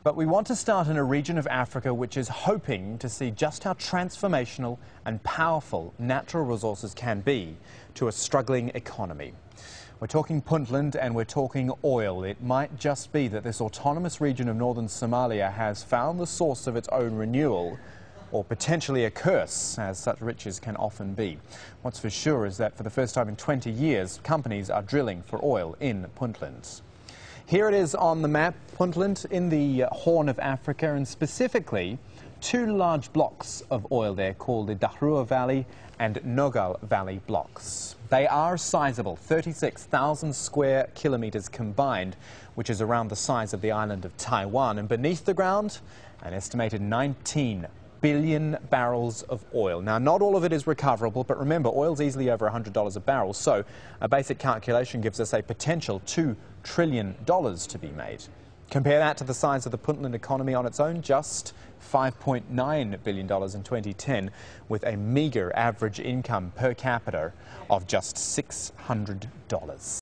But we want to start in a region of Africa which is hoping to see just how transformational and powerful natural resources can be to a struggling economy. We're talking Puntland and we're talking oil. It might just be that this autonomous region of northern Somalia has found the source of its own renewal, or potentially a curse, as such riches can often be. What's for sure is that for the first time in 20 years, companies are drilling for oil in Puntland. Here it is on the map, Puntland in the Horn of Africa, and specifically two large blocks of oil there called the Dahrua Valley and Nogal Valley blocks. They are sizable, 36,000 square kilometres combined, which is around the size of the island of Taiwan. And beneath the ground, an estimated 19 billion barrels of oil. Now, not all of it is recoverable, but remember, oil's easily over $100 a barrel, so a basic calculation gives us a potential $2 trillion to be made. Compare that to the size of the Puntland economy on its own, just $5.9 billion in 2010, with a meagre average income per capita of just $600.